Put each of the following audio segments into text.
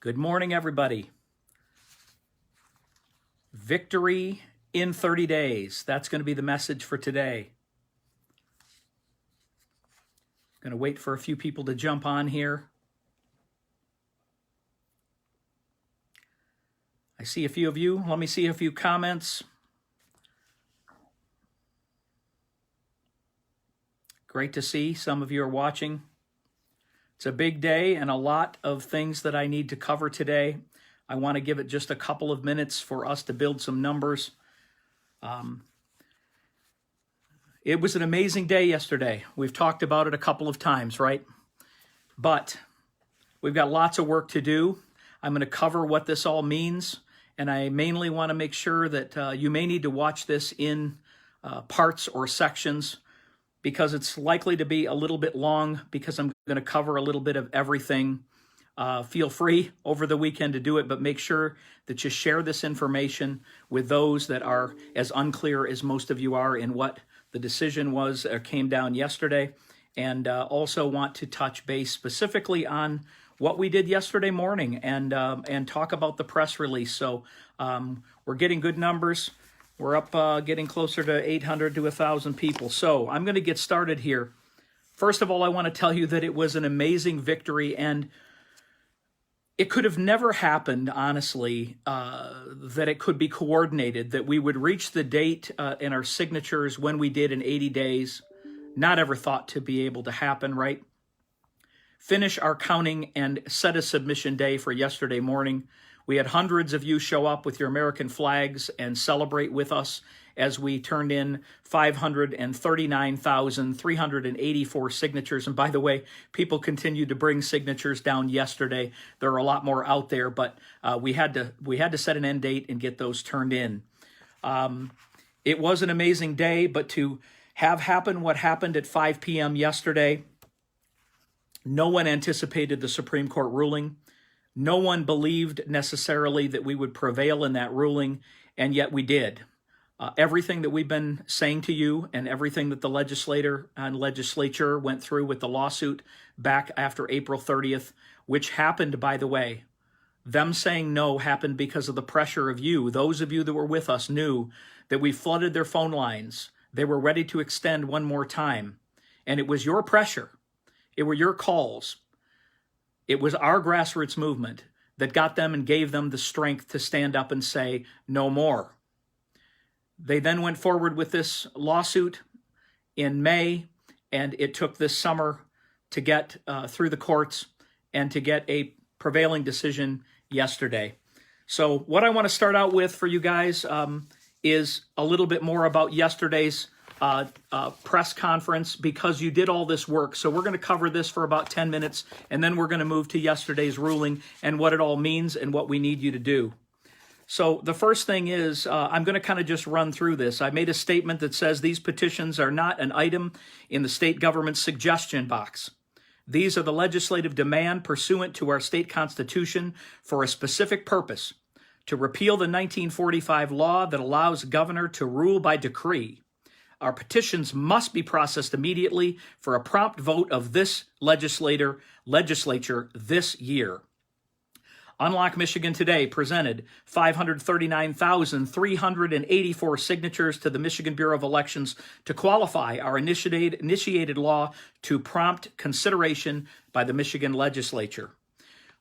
Good morning, everybody. Victory in 30 days. That's going to be the message for today. Going to wait for a few people to jump on here. I see a few of you. Let me see a few comments. Great to see some of you are watching. It's a big day and a lot of things that I need to cover today. I want to give it just a couple of minutes for us to build some numbers. It was an amazing day yesterday. We've talked about it a couple of times, right? But we've got lots of work to do. I'm going to cover what this all means, and I mainly want to make sure that you may need to watch this in parts or sections, because it's likely to be a little bit long, because I'm going to cover a little bit of everything. Feel free over the weekend to do it, but make sure that you share this information with those that are as unclear as most of you are in what the decision was or came down yesterday, and also want to touch base specifically on what we did yesterday morning and talk about the press release. So we're getting good numbers. We're up getting closer to 800 to 1,000 people. So I'm going to get started here. First of all, I want to tell you that it was an amazing victory, and it could have never happened, honestly, that it could be coordinated, that we would reach the date in our signatures when we did in 80 days. Not ever thought to be able to happen, right? Finish our counting and set a submission day for yesterday morning. We had hundreds of you show up with your American flags and celebrate with us as we turned in 539,384 signatures. And by the way, people continued to bring signatures down yesterday. There are a lot more out there, but we had to set an end date and get those turned in. It was an amazing day, but to have happen what happened at 5 p.m. yesterday, no one anticipated the Supreme Court ruling. No one believed necessarily that we would prevail in that ruling, and yet we did. Everything that we've been saying to you and everything that the legislator and legislature went through with the lawsuit back after April 30th, which happened, by the way, them saying no happened because of the pressure of you. Those of you that were with us knew that we flooded their phone lines. They were ready to extend one more time. And it was your pressure. It were your calls. It was our grassroots movement that got them and gave them the strength to stand up and say, no more. They then went forward with this lawsuit in May, and it took this summer to get through the courts and to get a prevailing decision yesterday. So what I want to start out with for you guys is a little bit more about yesterday's press conference, because you did all this work. So we're going to cover this for about 10 minutes, and then we're going to move to yesterday's ruling and what it all means and what we need you to do. So the first thing is, I'm going to kind of just run through this. I made a statement that says these petitions are not an item in the state government's suggestion box. These are the legislative demand pursuant to our state constitution for a specific purpose: to repeal the 1945 law that allows governor to rule by decree. Our petitions must be processed immediately for a prompt vote of this legislature this year. Unlock Michigan Today presented 539,384 signatures to the Michigan Bureau of Elections to qualify our initiated law to prompt consideration by the Michigan legislature.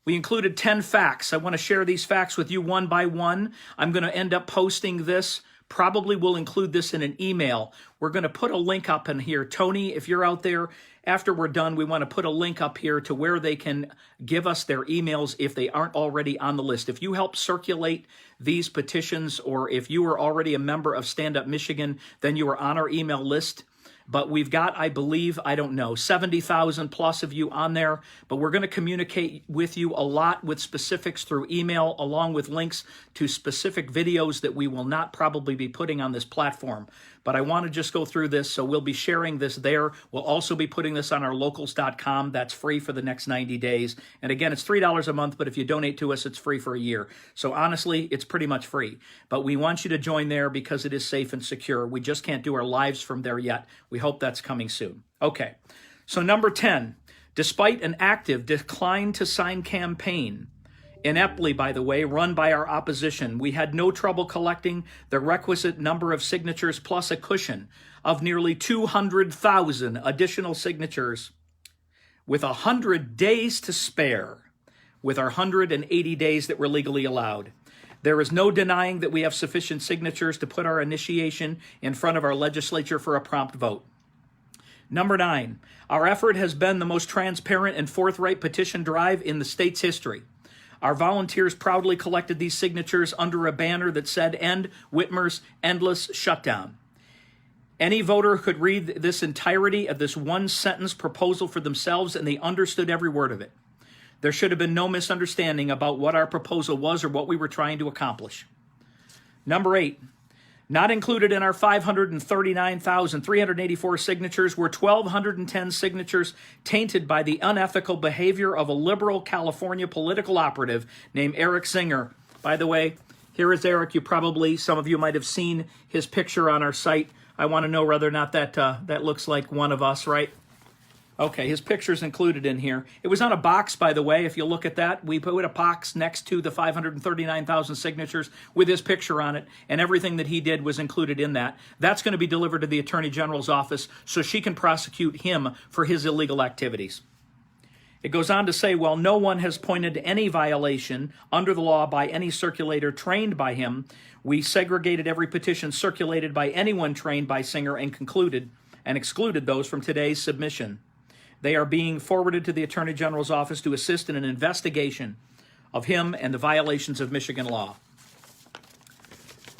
We included 10 facts. I want to share these facts with you one by one. I'm going to end up posting this. Probably will include this in an email. We're going to put a link up in here. Tony, if you're out there, after we're done, we want to put a link up here to where they can give us their emails if they aren't already on the list. If you help circulate these petitions, or if you are already a member of Stand Up Michigan, then you are on our email list. But we've got, I believe, 70,000 plus of you on there. But we're going to communicate with you a lot with specifics through email, along with links to specific videos that we will not probably be putting on this platform. But I want to just go through this, so we'll be sharing this there. We'll also be putting this on our locals.com. That's free for the next 90 days. And again, it's $3 a month, but if you donate to us, it's free for a year. So honestly, it's pretty much free. But we want you to join there because it is safe and secure. We just can't do our lives from there yet. We hope that's coming soon. Okay, so number 10, despite an active decline to sign campaign, ineptly, by the way, run by our opposition. We had no trouble collecting the requisite number of signatures plus a cushion of nearly 200,000 additional signatures with 100 days to spare, with our 180 days that were legally allowed. There is no denying that we have sufficient signatures to put our initiation in front of our legislature for a prompt vote. Number 9, our effort has been the most transparent and forthright petition drive in the state's history. Our volunteers proudly collected these signatures under a banner that said, "End Whitmer's endless shutdown." Any voter could read this entirety of this one-sentence proposal for themselves, and they understood every word of it. There should have been no misunderstanding about what our proposal was or what we were trying to accomplish. Number 8, not included in our 539,384 signatures were 1,210 signatures tainted by the unethical behavior of a liberal California political operative named Eric Singer. By the way, here is Eric. Some of you might have seen his picture on our site. I want to know whether or not that looks like one of us, right? Okay, his picture's included in here. It was on a box, by the way. If you look at that, we put a box next to the 539,000 signatures with his picture on it, and everything that he did was included in that. That's going to be delivered to the Attorney General's office so she can prosecute him for his illegal activities. It goes on to say, while no one has pointed to any violation under the law by any circulator trained by him, we segregated every petition circulated by anyone trained by Singer and excluded those from today's submission. They are being forwarded to the Attorney General's office to assist in an investigation of him and the violations of Michigan law.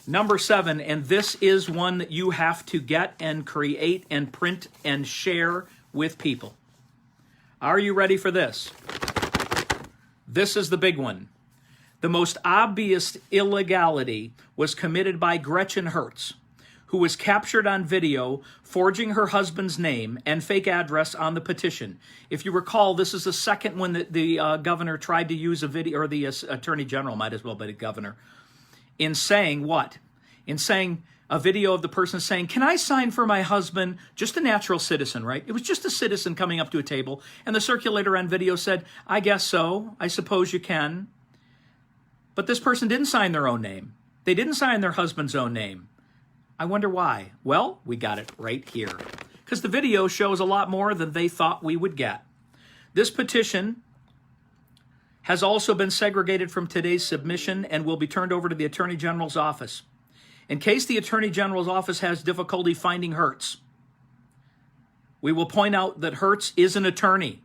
Number 7, and this is one that you have to get and create and print and share with people. Are you ready for this? This is the big one. The most obvious illegality was committed by Gretchen Hertz, who was captured on video forging her husband's name and fake address on the petition. If you recall, this is the second one that the governor tried to use a video, or the Attorney General might as well be the governor, in saying what? In saying a video of the person saying, "Can I sign for my husband?" Just a natural citizen, right? It was just a citizen coming up to a table, and the circulator on video said, "I guess so. I suppose you can." But this person didn't sign their own name. They didn't sign their husband's own name. I wonder why. Well, we got it right here, because the video shows a lot more than they thought we would get. This petition has also been segregated from today's submission and will be turned over to the Attorney General's office. In case the Attorney General's office has difficulty finding Hertz, we will point out that Hertz is an attorney.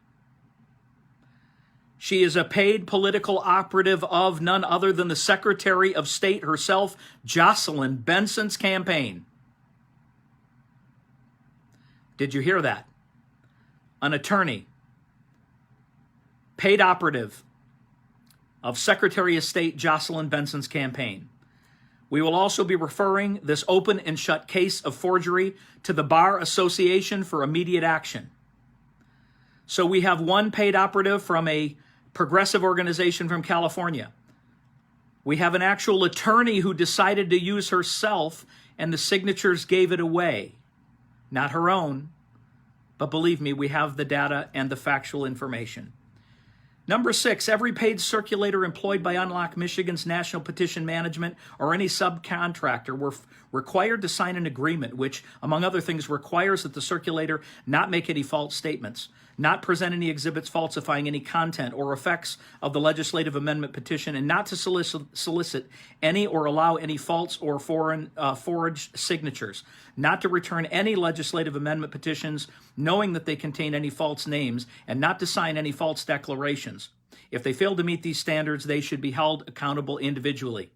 She is a paid political operative of none other than the Secretary of State herself, Jocelyn Benson's campaign. Did you hear that? An attorney, paid operative of Secretary of State Jocelyn Benson's campaign. We will also be referring this open and shut case of forgery to the Bar Association for immediate action. So we have one paid operative from a progressive organization from California. We have an actual attorney who decided to use herself, and the signatures gave it away. Not her own, but believe me, we have the data and the factual information. Number 6, every paid circulator employed by Unlock Michigan's National Petition Management or any subcontractor were required to sign an agreement which, among other things, requires that the circulator not make any false statements, not present any exhibits falsifying any content or effects of the legislative amendment petition, and not to solicit any or allow any false or forged signatures, not to return any legislative amendment petitions knowing that they contain any false names, and not to sign any false declarations. If they fail to meet these standards, they should be held accountable individually.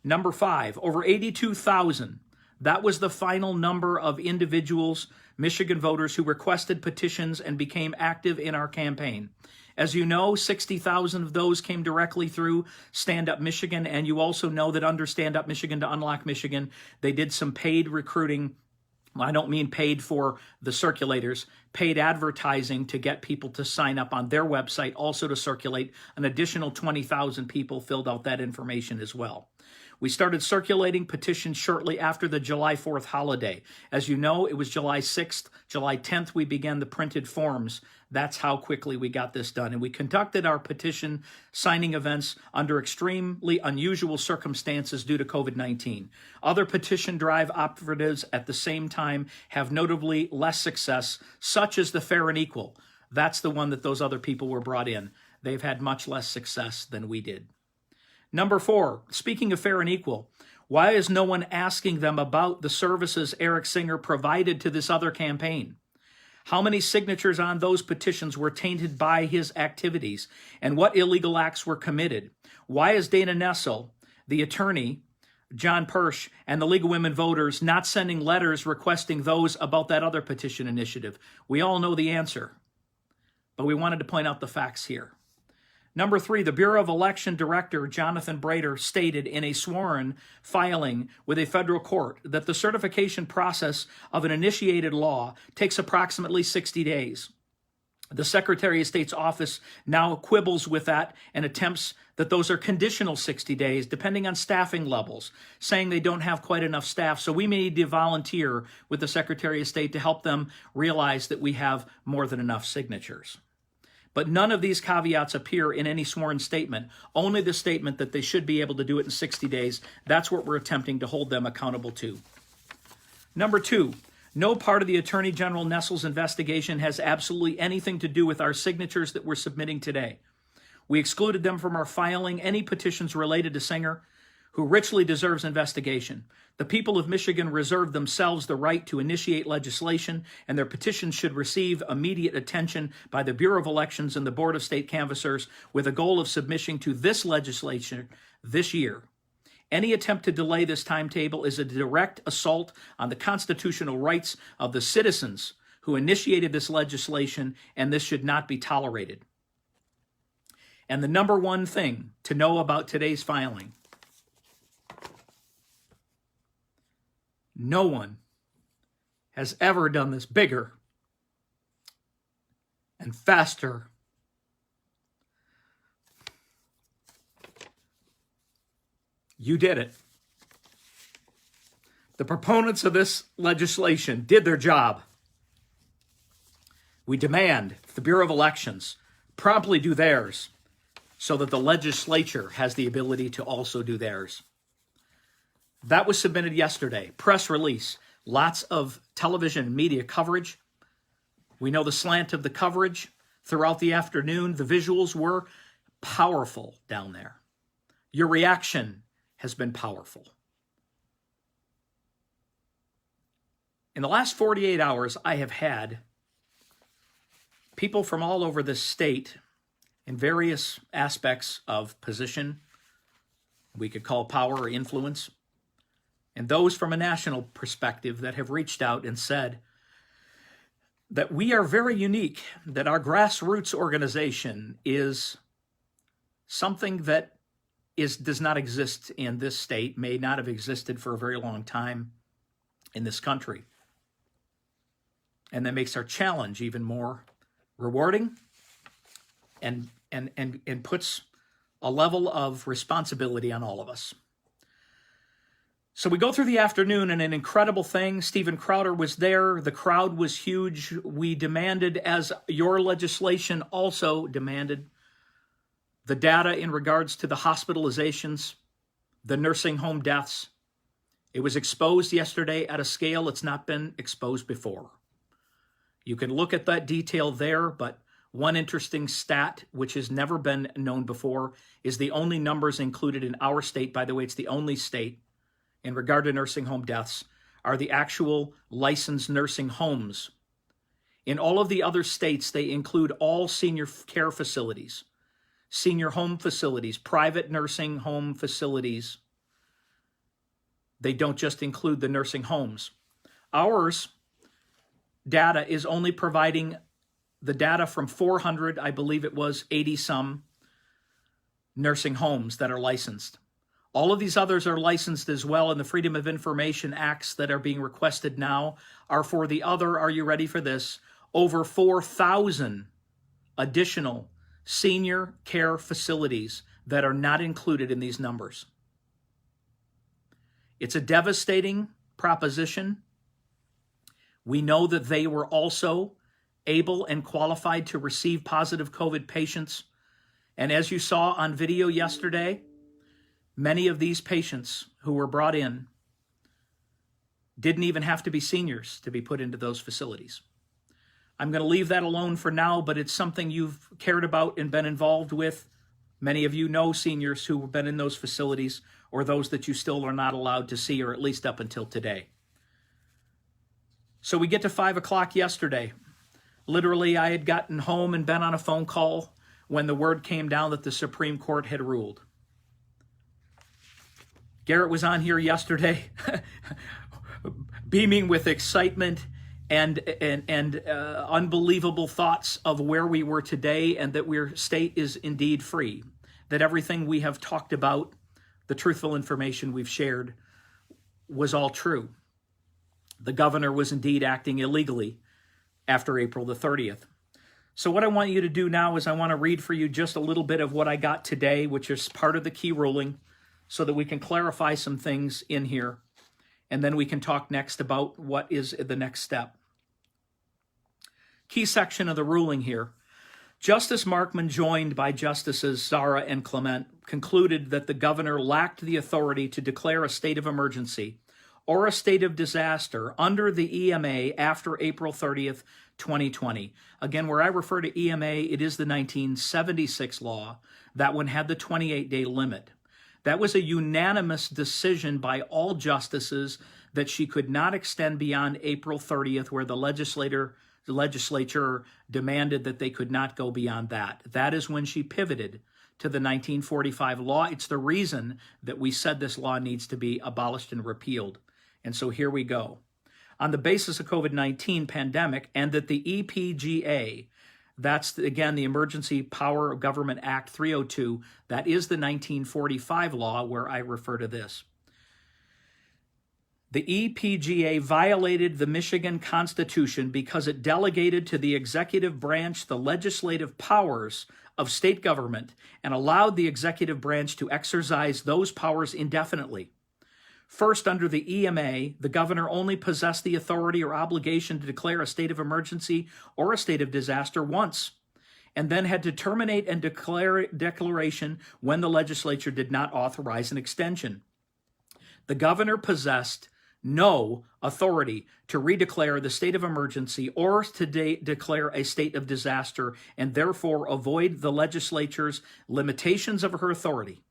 Number 5, over 82,000. That was the final number of individuals, Michigan voters, who requested petitions and became active in our campaign. As you know, 60,000 of those came directly through Stand Up Michigan, and you also know that under Stand Up Michigan to Unlock Michigan, they did some paid recruiting. I don't mean paid for the circulators, paid advertising to get people to sign up on their website, also to circulate. An additional 20,000 people filled out that information as well. We started circulating petitions shortly after the July 4th holiday. As you know, it was July 6th. July 10th, we began the printed forms. That's how quickly we got this done. And we conducted our petition signing events under extremely unusual circumstances due to COVID-19. Other petition drive operatives at the same time have notably less success, such as the Fair and Equal. That's the one that those other people were brought in. They've had much less success than we did. Number 4, speaking of Fair and Equal, why is no one asking them about the services Eric Singer provided to this other campaign? How many signatures on those petitions were tainted by his activities, and what illegal acts were committed? Why is Dana Nessel, the attorney, John Persh, and the League of Women Voters not sending letters requesting those about that other petition initiative? We all know the answer, but we wanted to point out the facts here. Number 3, the Bureau of Election Director, Jonathan Brader, stated in a sworn filing with a federal court that the certification process of an initiated law takes approximately 60 days. The Secretary of State's office now quibbles with that and attempts that those are conditional 60 days, depending on staffing levels, saying they don't have quite enough staff. So we may need to volunteer with the Secretary of State to help them realize that we have more than enough signatures. But none of these caveats appear in any sworn statement, only the statement that they should be able to do it in 60 days. That's what we're attempting to hold them accountable to. Number 2, no part of the Attorney General Nessel's investigation has absolutely anything to do with our signatures that we're submitting today. We excluded them from our filing any petitions related to Singer, who richly deserves investigation. The people of Michigan reserve themselves the right to initiate legislation, and their petitions should receive immediate attention by the Bureau of Elections and the Board of State Canvassers with a goal of submission to this legislation this year. Any attempt to delay this timetable is a direct assault on the constitutional rights of the citizens who initiated this legislation, and this should not be tolerated. And the number one thing to know about today's filing: no one has ever done this bigger and faster You did it. The proponents of this legislation did their job. We demand the Bureau of Elections promptly do theirs so that the legislature has the ability to also do theirs. That was submitted yesterday. Press release. Lots of television media coverage. We know the slant of the coverage throughout the afternoon. The visuals were powerful down there. Your reaction has been powerful. In the last 48 hours, I have had people from all over this state in various aspects of position, we could call power or influence, and those from a national perspective that have reached out and said that we are very unique, that our grassroots organization is something that does not exist in this state, may not have existed for a very long time in this country. And that makes our challenge even more rewarding and puts a level of responsibility on all of us. So we go through the afternoon, and an incredible thing. Stephen Crowder was there. The crowd was huge. We demanded, as your legislation also demanded, the data in regards to the hospitalizations, the nursing home deaths. It was exposed yesterday at a scale it's not been exposed before. You can look at that detail there, but one interesting stat, which has never been known before, is the only numbers included in our state, by the way, it's the only state in regard to nursing home deaths, are the actual licensed nursing homes. In all of the other states, they include all senior care facilities, senior home facilities, private nursing home facilities. They don't just include the nursing homes. Ours data is only providing the data from 400, I believe it was 80 some nursing homes that are licensed. All of these others are licensed as well, and the Freedom of Information Acts that are being requested now are for the other, are you ready for this, over 4,000 additional senior care facilities that are not included in these numbers. It's a devastating proposition. We know that they were also able and qualified to receive positive COVID patients. And as you saw on video yesterday, many of these patients who were brought in didn't even have to be seniors to be put into those facilities. I'm going to leave that alone for now, but it's something you've cared about and been involved with. Many of you know seniors who have been in those facilities, or those that you still are not allowed to see, or at least up until today. So we get to 5 o'clock yesterday. Literally, I had gotten home and been on a phone call when the word came down that the Supreme Court had ruled. Garrett was on here yesterday beaming with excitement and unbelievable thoughts of where we were today, and that our state is indeed free, that everything we have talked about, the truthful information we've shared, was all true. The governor was indeed acting illegally after April the 30th. So what I want you to do now is I want to read for you just a little bit of what I got today, which is part of the key ruling, so that we can clarify some things in here. And then we can talk next about what is the next step. Key section of the ruling here. Justice Markman, joined by Justices Zara and Clement, concluded that the governor lacked the authority to declare a state of emergency or a state of disaster under the EMA after April 30th, 2020. Again, where I refer to EMA, it is the 1976 law. That one had the 28-day limit. That was a unanimous decision by all justices that she could not extend beyond April 30th, where the legislature demanded that they could not go beyond that. That is when she pivoted to the 1945 law. It's the reason that we said this law needs to be abolished and repealed. And so here we go. On the basis of COVID-19 pandemic, and that the EPGA, that's, again, the Emergency Power of Government Act 302, that is the 1945 law where I refer to this. The EPGA violated the Michigan Constitution because it delegated to the executive branch the legislative powers of state government and allowed the executive branch to exercise those powers indefinitely. First, under the EMA, the governor only possessed the authority or obligation to declare a state of emergency or a state of disaster once, and then had to terminate and declare declaration when the legislature did not authorize an extension. The governor possessed no authority to redeclare the state of emergency or to declare a state of disaster, and therefore avoid the legislature's limitations of her authority.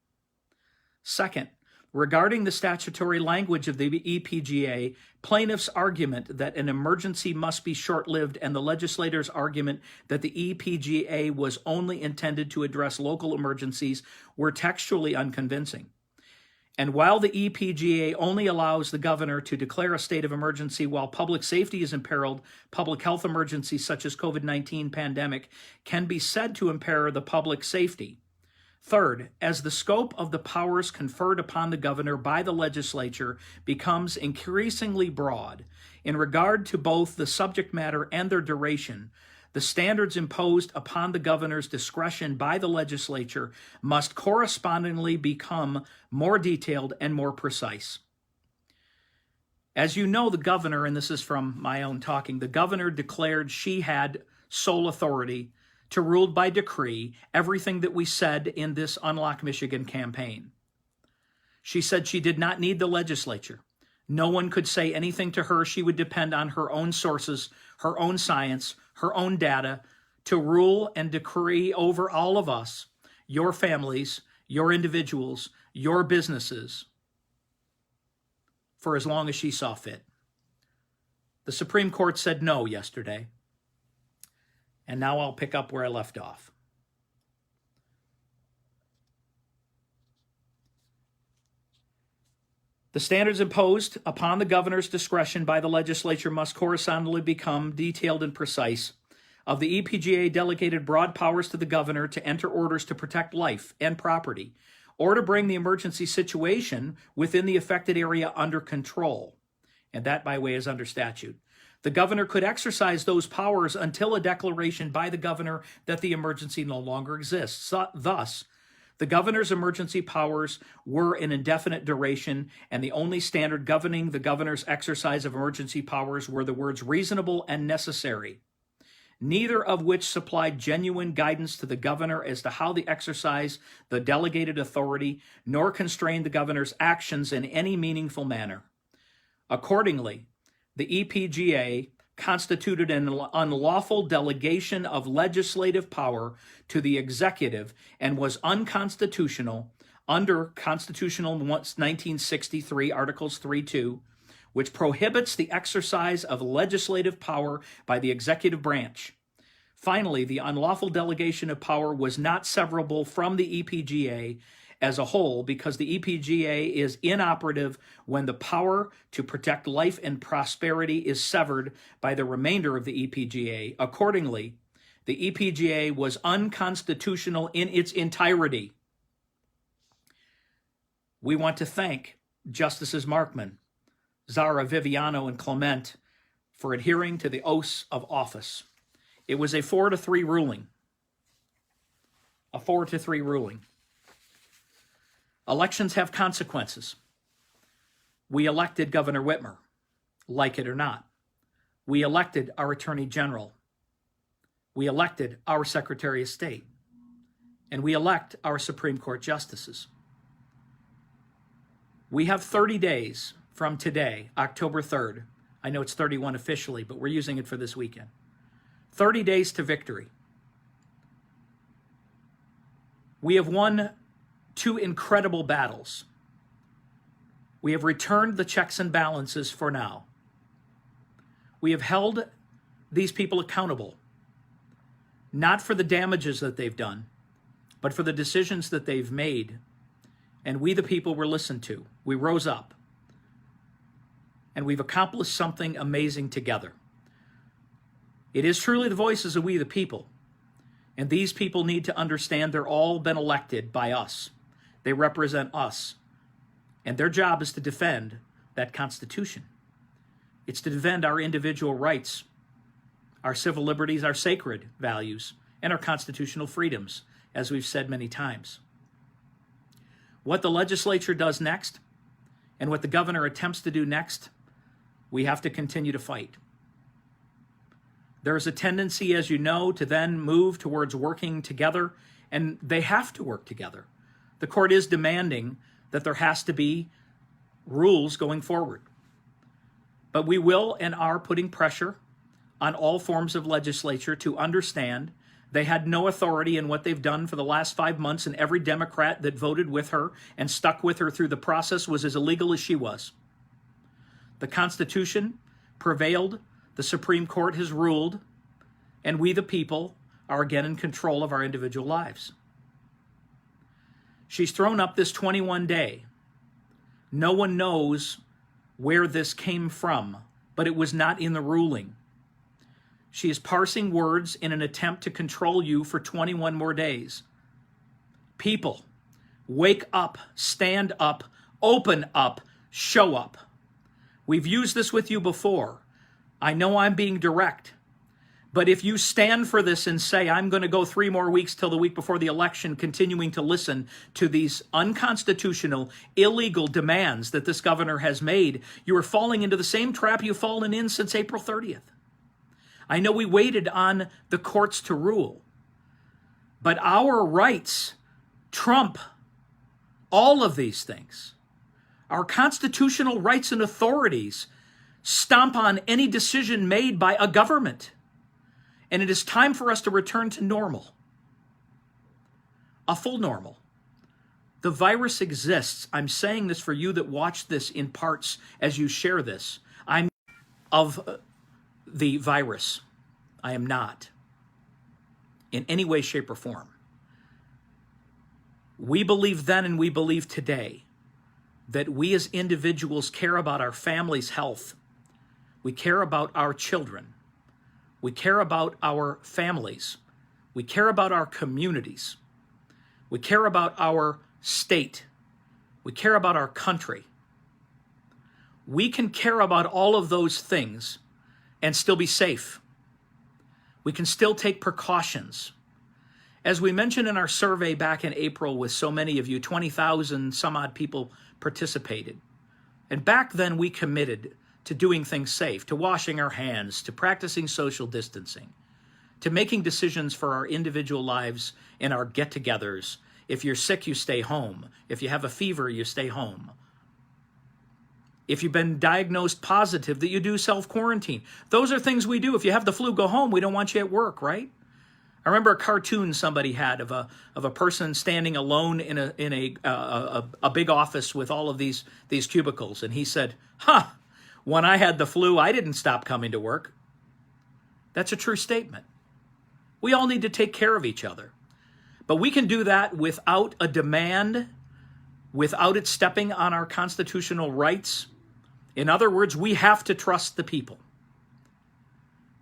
Second, regarding the statutory language of the EPGA, plaintiff's argument that an emergency must be short-lived and the legislator's argument that the EPGA was only intended to address local emergencies were textually unconvincing. And while the EPGA only allows the governor to declare a state of emergency while public safety is imperiled, public health emergencies such as COVID-19 pandemic can be said to impair the public safety. Third, as the scope of the powers conferred upon the governor by the legislature becomes increasingly broad in regard to both the subject matter and their duration, the standards imposed upon the governor's discretion by the legislature must correspondingly become more detailed and more precise. As you know, the governor, and this is from my own talking, the governor declared she had sole authority to rule by decree everything that we said in this Unlock Michigan campaign. She said she did not need the legislature. No one could say anything to her. She would depend on her own sources, her own science, her own data to rule and decree over all of us, your families, your individuals, your businesses, for as long as she saw fit. The Supreme Court said no yesterday. And now I'll pick up where I left off. The standards imposed upon the governor's discretion by the legislature must correspondingly become detailed and precise. Of the EPGA delegated broad powers to the governor to enter orders to protect life and property, or to bring the emergency situation within the affected area under control. And that, by way, is under statute. The governor could exercise those powers until a declaration by the governor that the emergency no longer exists. Thus, The governor's emergency powers were an indefinite duration, and the only standard governing the governor's exercise of emergency powers were the words reasonable and necessary, neither of which supplied genuine guidance to the governor as to how to exercise the delegated authority, nor constrained the governor's actions in any meaningful manner. Accordingly, the EPGA constituted an unlawful delegation of legislative power to the executive and was unconstitutional under Constitutional 1963 Articles 3-2, which prohibits the exercise of legislative power by the executive branch. Finally, the unlawful delegation of power was not severable from the EPGA as a whole because the EPGA is inoperative when the power to protect life and prosperity is severed by the remainder of the EPGA. Accordingly, the EPGA was unconstitutional in its entirety. We want to thank Justices Markman, Zara, Viviano, and Clement for adhering to the oaths of office. It was a 4-3 ruling. A 4-3 ruling. Elections have consequences. We elected Governor Whitmer, like it or not. We elected our Attorney General. We elected our Secretary of State. And we elect our Supreme Court justices. We have 30 days from today, October 3rd. I know it's 31 officially, but we're using it for this weekend. 30 days to victory. We have won 2 incredible battles. We have returned the checks and balances for now. We have held these people accountable, not for the damages that they've done, but for the decisions that they've made. And we, the people, were listened to. We rose up. And we've accomplished something amazing together. It is truly the voices of we, the people. And these people need to understand they're all been elected by us. They represent us. And their job is to defend that Constitution. It's to defend our individual rights, our civil liberties, our sacred values, and our constitutional freedoms, as we've said many times. What the legislature does next, and what the governor attempts to do next, we have to continue to fight. There's a tendency, as you know, to then move towards working together, and they have to work together. The court is demanding that there has to be rules going forward. But we will and are putting pressure on all forms of legislature to understand they had no authority in what they've done for the last 5 months, and every Democrat that voted with her and stuck with her through the process was as illegal as she was. The Constitution prevailed, the Supreme Court has ruled, and we, the people, are again in control of our individual lives. She's thrown up this 21-day. No one knows where this came from, but it was not in the ruling. She is parsing words in an attempt to control you for 21 more days. People, wake up, stand up, open up, show up. We've used this with you before. I know I'm being direct, but if you stand for this and say, I'm going to go 3 more weeks till the week before the election, continuing to listen to these unconstitutional, illegal demands that this governor has made, you are falling into the same trap you've fallen in since April 30th. I know we waited on the courts to rule, but our rights trump all of these things. Our constitutional rights and authorities stomp on any decision made by a government. And it is time for us to return to normal. A full normal. The virus exists. I'm saying this for you that watch this in parts as you share this. I'm of the virus. I am not in any way, shape, or form. We believe then and we believe today that we as individuals care about our family's health. We care about our children. We care about our families. We care about our communities. We care about our state. We care about our country. We can care about all of those things and still be safe. We can still take precautions. As we mentioned in our survey back in April with so many of you, 20,000 some odd people participated. And back then we committed to doing things safe, to washing our hands, to practicing social distancing, to making decisions for our individual lives and our get-togethers. If you're sick, you stay home. If you have a fever, you stay home. If you've been diagnosed positive, that you do self-quarantine. Those are things we do. If you have the flu, go home. We don't want you at work, right? I remember a cartoon somebody had of a person standing alone in a big office with all of these cubicles, and he said, when I had the flu, I didn't stop coming to work. That's a true statement. We all need to take care of each other. But we can do that without a demand, without it stepping on our constitutional rights. In other words, we have to trust the people.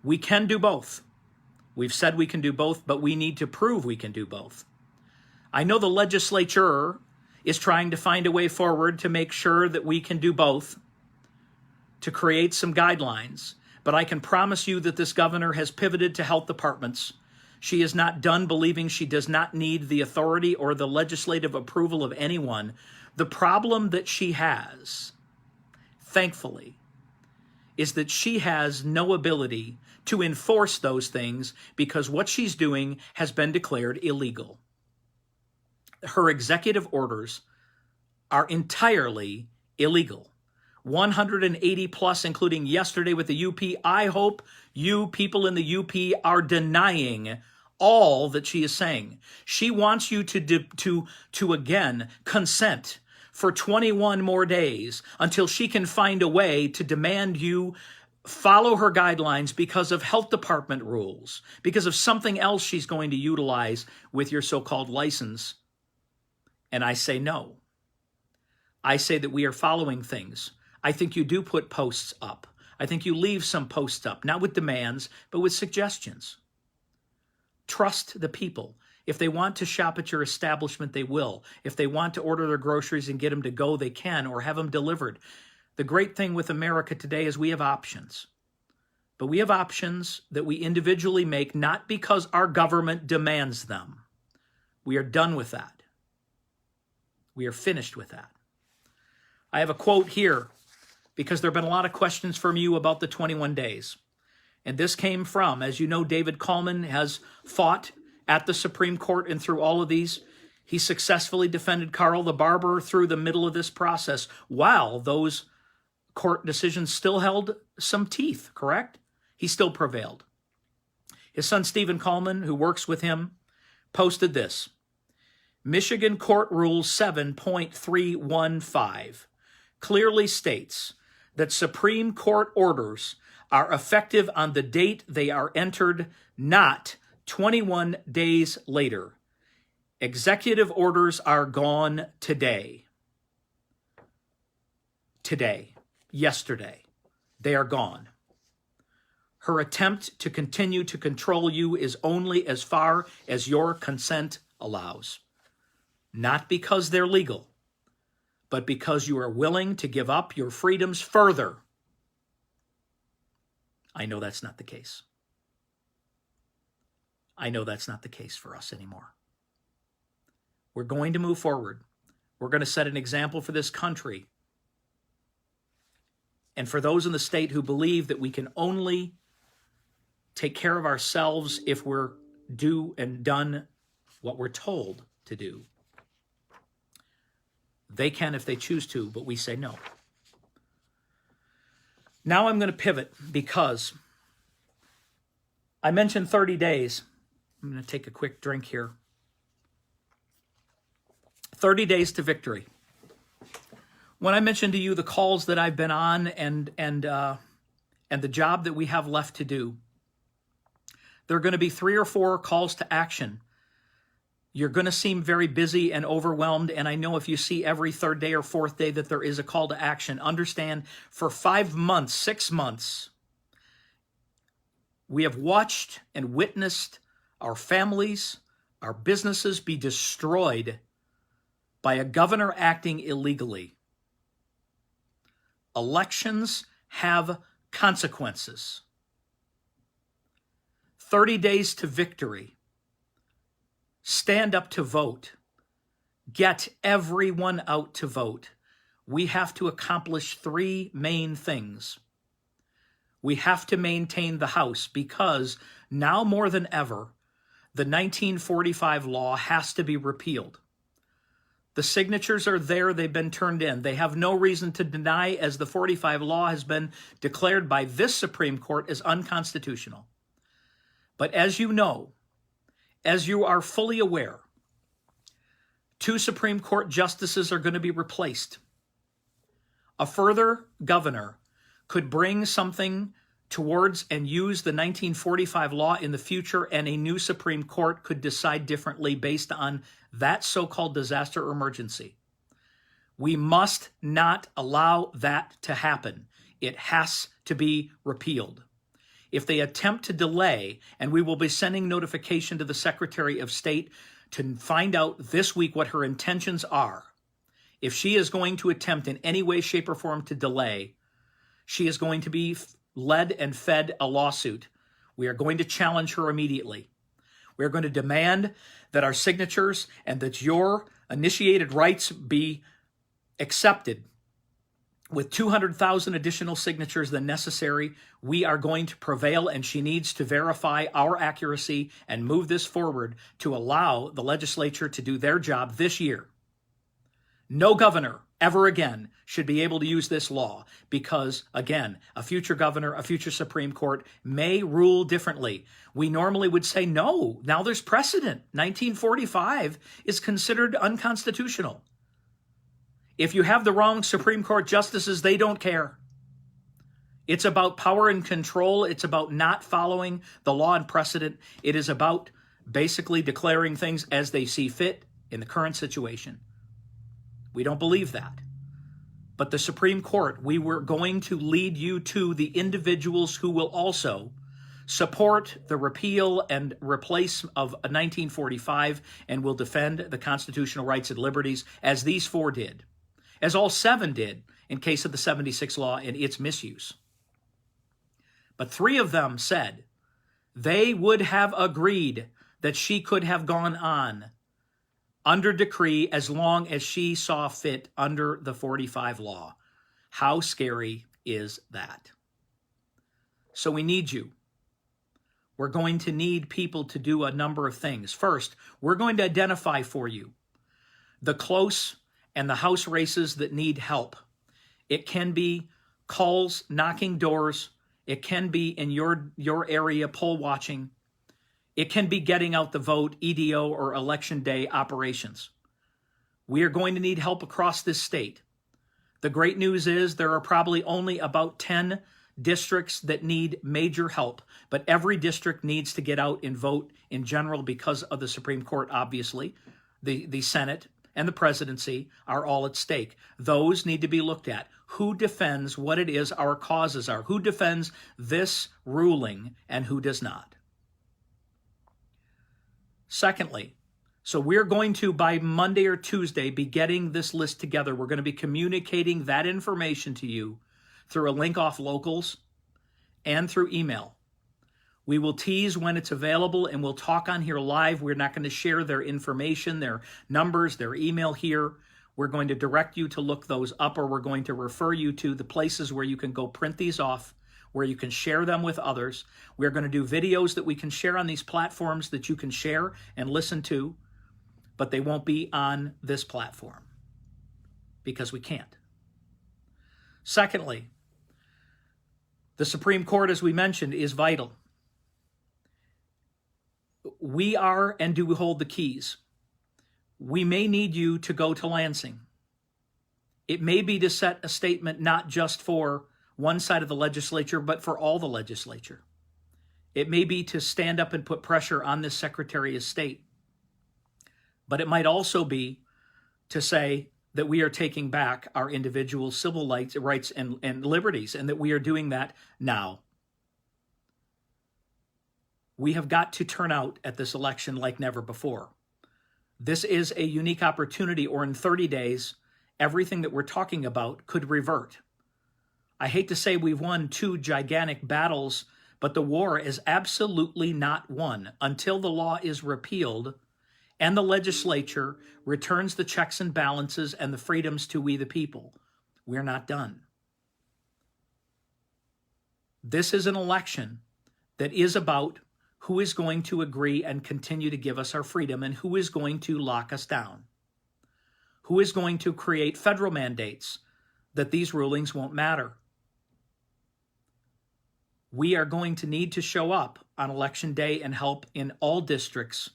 We can do both. We've said we can do both, but we need to prove we can do both. I know the legislature is trying to find a way forward to make sure that we can do both, to create some guidelines. But I can promise you that this governor has pivoted to health departments. She is not done believing she does not need the authority or the legislative approval of anyone. The problem that she has, thankfully, is that she has no ability to enforce those things because what she's doing has been declared illegal. Her executive orders are entirely illegal. 180 plus, including yesterday with the UP. I hope you people in the UP are denying all that she is saying. She wants you to again consent for 21 more days until she can find a way to demand you follow her guidelines because of health department rules, because of something else she's going to utilize with your so-called license. And I say no. I say that we are following things. I think you do put posts up. I think you leave some posts up, not with demands, but with suggestions. Trust the people. If they want to shop at your establishment, they will. If they want to order their groceries and get them to go, they can, or have them delivered. The great thing with America today is we have options. But we have options that we individually make, not because our government demands them. We are done with that. We are finished with that. I have a quote here because there have been a lot of questions from you about the 21 days. And this came from, as you know, David Coleman has fought at the Supreme Court and through all of these. He successfully defended Carl the Barber through the middle of this process while those court decisions still held some teeth, correct? He still prevailed. His son, Stephen Coleman, who works with him, posted this. Michigan Court Rule 7.315 clearly states that Supreme Court orders are effective on the date they are entered, not 21 days later. Executive orders are gone today. Today. Yesterday. They are gone. Her attempt to continue to control you is only as far as your consent allows. Not because they're legal, but because you are willing to give up your freedoms further. I know that's not the case. I know that's not the case for us anymore. We're going to move forward. We're going to set an example for this country. And for those in the state who believe that we can only take care of ourselves if we're do and done what we're told to do, they can if they choose to, but we say no. Now I'm going to pivot because I mentioned 30 days. I'm going to take a quick drink here. 30 days to victory. When I mentioned to you the calls that I've been on and the job that we have left to do, there are going to be 3 or 4 calls to action. You're going to seem very busy and overwhelmed, and I know if you see every 3rd day or 4th day that there is a call to action, understand for 5 months, 6 months, we have watched and witnessed our families, our businesses be destroyed by a governor acting illegally. Elections have consequences. 30 days to victory. stand up to vote, get everyone out to vote, we have to accomplish three main things. We have to maintain the House because now more than ever, the 1945 law has to be repealed. The signatures are there. They've been turned in. They have no reason to deny, as the 45 law has been declared by this Supreme Court as unconstitutional. But as you know, as you are fully aware, 2 Supreme Court justices are going to be replaced. A further governor could bring something towards and use the 1945 law in the future, and a new Supreme Court could decide differently based on that so-called disaster or emergency. We must not allow that to happen. It has to be repealed. If they attempt to delay, and we will be sending notification to the Secretary of State to find out this week what her intentions are. If she is going to attempt in any way, shape, or form to delay, she is going to be led and fed a lawsuit. We are going to challenge her immediately. We are going to demand that our signatures and that your initiated rights be accepted. With 200,000 additional signatures than necessary, we are going to prevail, and she needs to verify our accuracy and move this forward to allow the legislature to do their job this year. No governor ever again should be able to use this law because, again, a future governor, a future Supreme Court may rule differently. We normally would say, no, now there's precedent. 1945 is considered unconstitutional. If you have the wrong Supreme Court justices, they don't care. It's about power and control. It's about not following the law and precedent. It is about basically declaring things as they see fit in the current situation. We don't believe that. But the Supreme Court, we were going to lead you to the individuals who will also support the repeal and replace of 1945 and will defend the constitutional rights and liberties as these 4 did, as all 7 did in case of the 76 law and its misuse. But 3 of them said they would have agreed that she could have gone on under decree as long as she saw fit under the 45 law. How scary is that? So we need you. We're going to need people to do a number of things. First, we're going to identify for you the close and the House races that need help. It can be calls, knocking doors. It can be in your area poll watching. It can be getting out the vote, EDO, or election day operations. We are going to need help across this state. The great news is there are probably only about 10 districts that need major help, but every district needs to get out and vote in general because of the Supreme Court, obviously. The Senate and the presidency are all at stake. Those need to be looked at. Who defends what it is our causes are? Who defends this ruling and who does not? Secondly, so we're going to, by Monday or Tuesday, be getting this list together. We're going to be communicating that information to you through a link off Locals and through email. We will tease when it's available, and we'll talk on here live. We're not going to share their information, their numbers, their email here. We're going to direct you to look those up, or we're going to refer you to the places where you can go print these off, where you can share them with others. We're going to do videos that we can share on these platforms that you can share and listen to, but they won't be on this platform because we can't. Secondly, the Supreme Court, as we mentioned, is vital. We are and do hold the keys. We may need you to go to Lansing. It may be to set a statement not just for one side of the legislature, but for all the legislature. It may be to stand up and put pressure on this Secretary of State. But it might also be to say that we are taking back our individual civil rights and liberties, and that we are doing that now. We have got to turn out at this election like never before. This is a unique opportunity, or in 30 days, everything that we're talking about could revert. I hate to say we've won 2 gigantic battles, but the war is absolutely not won until the law is repealed and the legislature returns the checks and balances and the freedoms to we the people. We're not done. This is an election that is about who is going to agree and continue to give us our freedom and who is going to lock us down. Who is going to create federal mandates that these rulings won't matter. We are going to need to show up on Election Day and help in all districts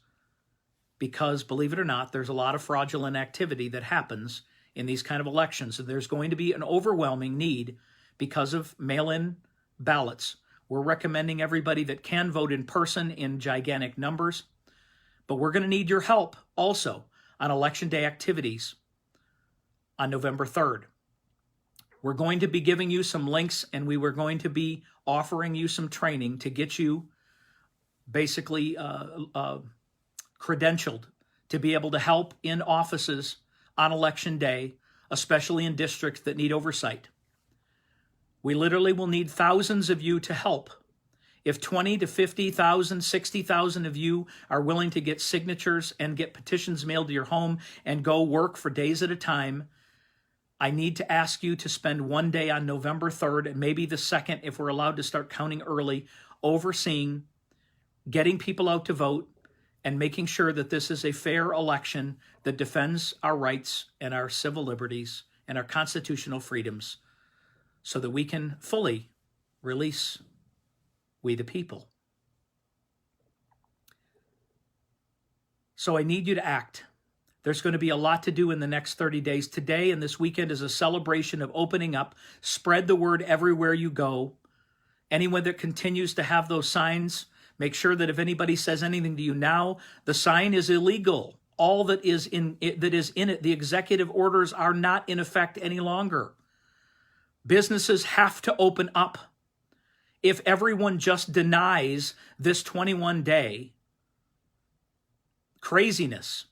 because, believe it or not, there's a lot of fraudulent activity that happens in these kind of elections. And there's going to be an overwhelming need because of mail-in ballots. We're recommending everybody that can vote in person in gigantic numbers, but we're going to need your help also on Election Day activities on November 3rd. We're going to be giving you some links, and we were going to be offering you some training to get you basically credentialed to be able to help in offices on Election Day, especially in districts that need oversight. We literally will need thousands of you to help. If 20 to 50,000, 60,000 of you are willing to get signatures and get petitions mailed to your home and go work for days at a time, I need to ask you to spend one day on November 3rd and maybe the 2nd, if we're allowed to start counting early, overseeing getting people out to vote and making sure that this is a fair election that defends our rights and our civil liberties and our constitutional freedoms so that we can fully release we the people. So I need you to act. There's going to be a lot to do in the next 30 days. Today and this weekend is a celebration of opening up. Spread the word everywhere you go. Anyone that continues to have those signs, make sure that if anybody says anything to you now, the sign is illegal. All that is in it, the executive orders are not in effect any longer. Businesses have to open up. If everyone just denies this 21-day craziness,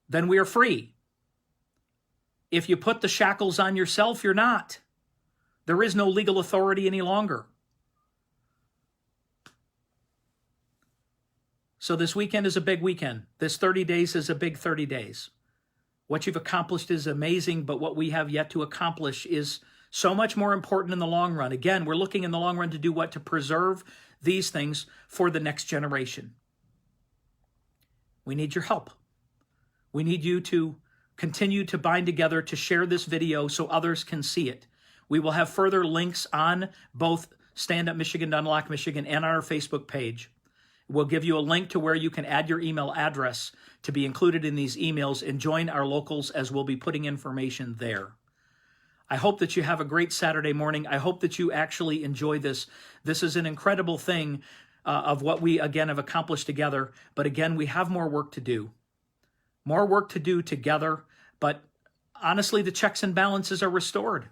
then we are free. If you put the shackles on yourself, you're not. There is no legal authority any longer. So this weekend is a big weekend. This 30 days is a big 30 days. What you've accomplished is amazing, but what we have yet to accomplish is so much more important in the long run. Again, we're looking in the long run to do what? To preserve these things for the next generation. We need your help. We need you to continue to bind together to share this video so others can see it. We will have further links on both Stand Up Michigan, Unlock Michigan, and on our Facebook page. We'll give you a link to where you can add your email address to be included in these emails and join our locals as we'll be putting information there. I hope that you have a great Saturday morning. I hope that you actually enjoy this. This is an incredible thing of what we, again, have accomplished together. But again, we have more work to do. More work to do together. But honestly, the checks and balances are restored.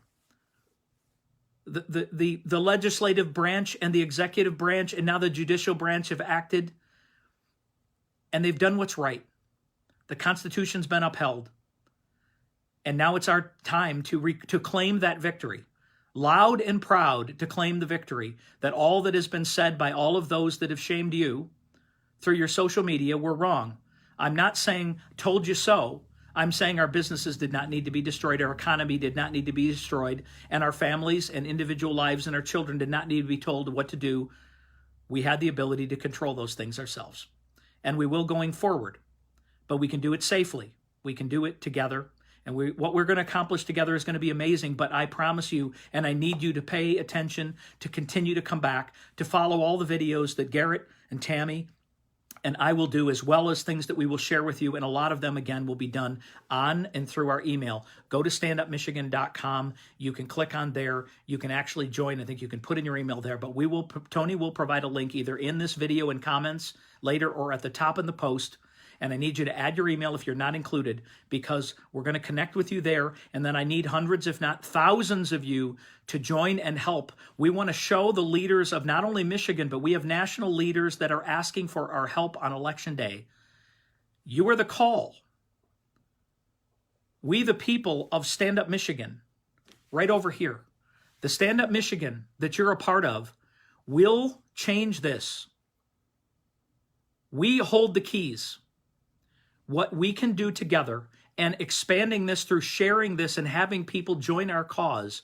The legislative branch and the executive branch and now the judicial branch have acted, and they've done what's right. The Constitution's been upheld. And now it's our time to claim that victory, loud and proud to claim the victory, that all that has been said by all of those that have shamed you through your social media were wrong. I'm not saying told you so. I'm saying our businesses did not need to be destroyed, our economy did not need to be destroyed, and our families and individual lives and our children did not need to be told what to do. We had the ability to control those things ourselves. And we will going forward. But we can do it safely. We can do it together. And what we're going to accomplish together is going to be amazing, but I promise you, and I need you to pay attention, to continue to come back, to follow all the videos that Garrett and Tammy and I will do, as well as things that we will share with you, and a lot of them, again, will be done on and through our email. Go to standupmichigan.com. You can click on there. You can actually join. I think you can put in your email there, but Tony will provide a link either in this video and comments later or at the top in the post. And I need you to add your email if you're not included, because we're going to connect with you there. And then I need hundreds, if not thousands of you to join and help. We want to show the leaders of not only Michigan, but we have national leaders that are asking for our help on Election Day. You are the call. We, the people of Stand Up Michigan, right over here, the Stand Up Michigan that you're a part of, will change this. We hold the keys. what we can do together and expanding this through sharing this and having people join our cause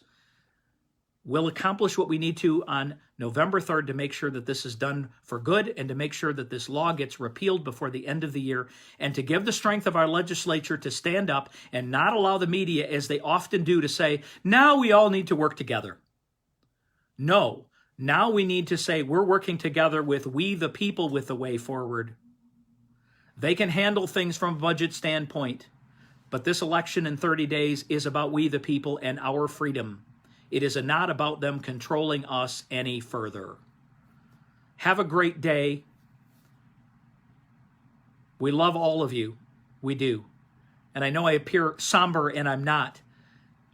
will accomplish what we need to on November 3rd to make sure that this is done for good and to make sure that this law gets repealed before the end of the year, and to give the strength of our legislature to stand up and not allow the media, as they often do, to say, now we all need to work together. No, now we need to say we're working together with we the people with the way forward. They can handle things from a budget standpoint, but this election in 30 days is about we the people and our freedom. It is not about them controlling us any further. Have a great day. We love all of you. We do. And I know I appear somber, and I'm not,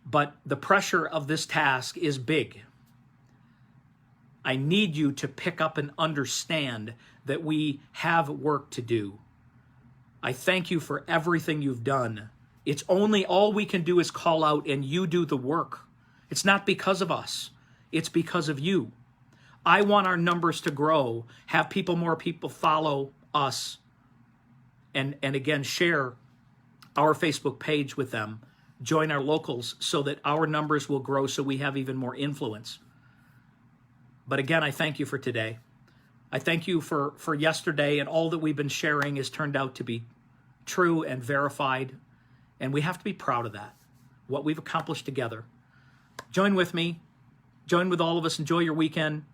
but the pressure of this task is big. I need you to pick up and understand that we have work to do. I thank you for everything you've done. It's only all we can do is call out, and you do the work. It's not because of us. It's because of you. I want our numbers to grow, have more people follow us, and again, share our Facebook page with them, join our locals so that our numbers will grow so we have even more influence. But again, I thank you for today. I thank you for yesterday, and all that we've been sharing has turned out to be true and verified, and we have to be proud of that, what we've accomplished together. Join with me. Join with all of us. Enjoy your weekend.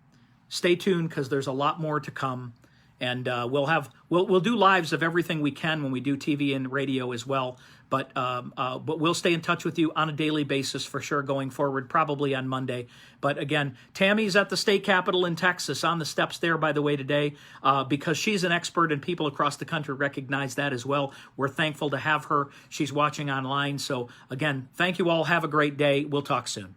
Stay tuned, because there's a lot more to come. And we'll do lives of everything we can when we do TV and radio as well. But we'll stay in touch with you on a daily basis for sure going forward, probably on Monday. But again, Tammy's at the state capitol in Texas, on the steps there, by the way, today, because she's an expert and people across the country recognize that as well. We're thankful to have her. She's watching online. So again, thank you all. Have a great day. We'll talk soon.